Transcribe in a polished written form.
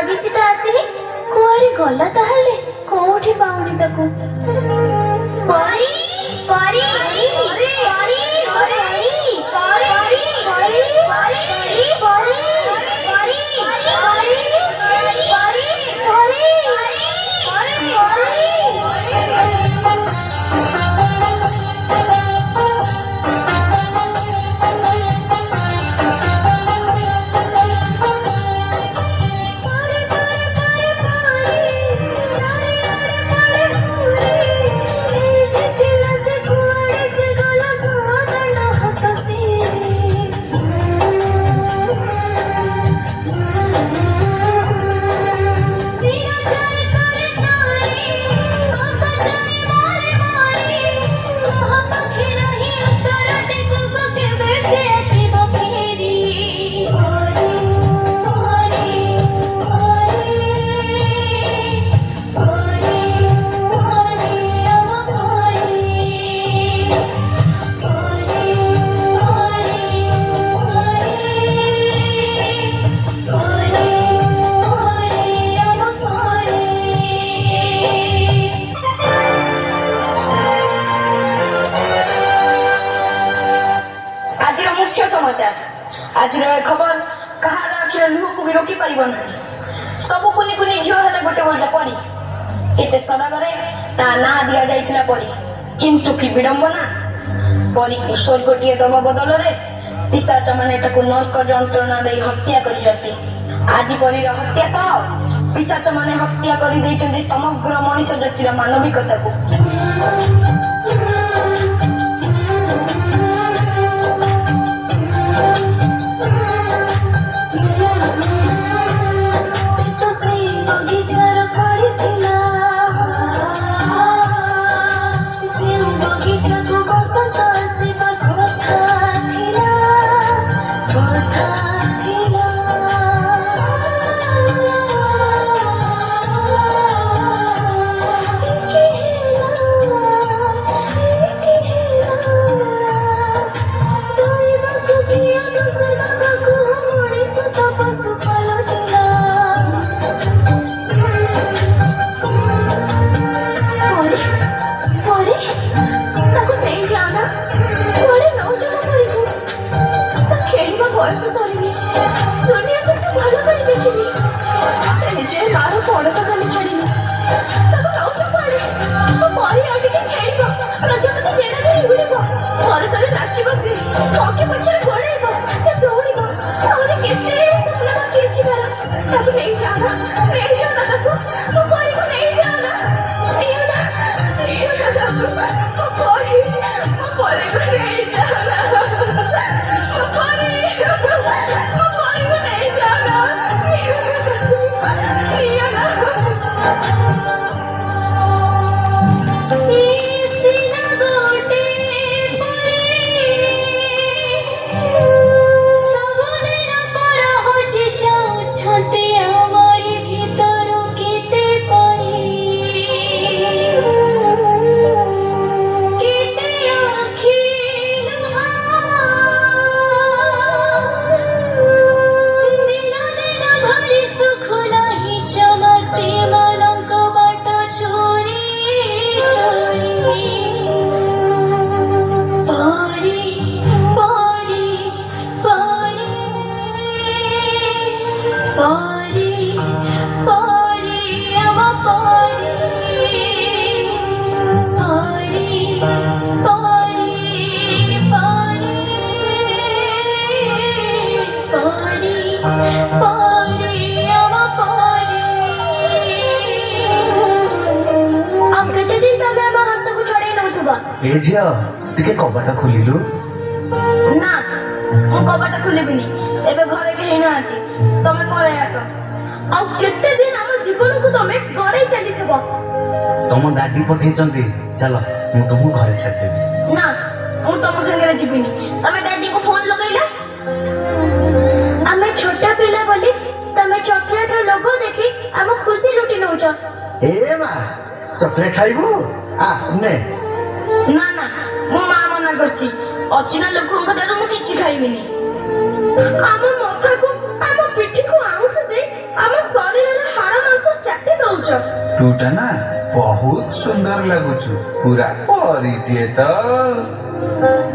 ଆଜି ସେ ତ ଆସିନି, କୁଆଡେ ଗଲା ତାହେଲେ? କୋଉଠି ପାଉନି ତାକୁ। ପରି ପରି ପରି ପରି ପରି ପରି ପରି ପରି ପରି आज खबर कहार आखिर लुह को भी रोकी पार सब कुनि कुनि झील है गोटे गोटे परी केते सदागरे ता ना दिया जाइथिला परी किंतु कि विडंबना परी को स्वर्गटीय दब बदल रे पिशाच माने ताको नरक जंत्रणा दे हत्या करिसथि। आज परी हत्या सह पिशाच माने हत्या करि दैछन्ति समग्र मनुष्य जातिर मानविकता को। कबाटा खोलिलु ना मु कबाटा खोलिबिनी एबे घरे केही नांती तमे पळे आसो आ केते दिन हम जीवन को तमे घरे चली थबो तम दादी पठेचंती चलो मु तुमु घरे छाड़ देबी ना मु तम संगे जीबिनी तमे दादी को फोन लगाइला हमें छोटा पिला बोली तमे चॉकलेट रो लोगो देखी हम खुशी लुटी नउछ ए मा चॉकलेट खाइबो आ ने ना ना मो मा मना करची अचिना लोकन कदारु मु किछि खाइबिनी आम मथा को आम पिठी को आउस दे आम शरीर ଲାଗୁଛ? ତୁଟା ନା ବହୁତ ସୁନ୍ଦର ଲାଗୁଛୁ, ପୁରା ପରୀଟିଏ ତ।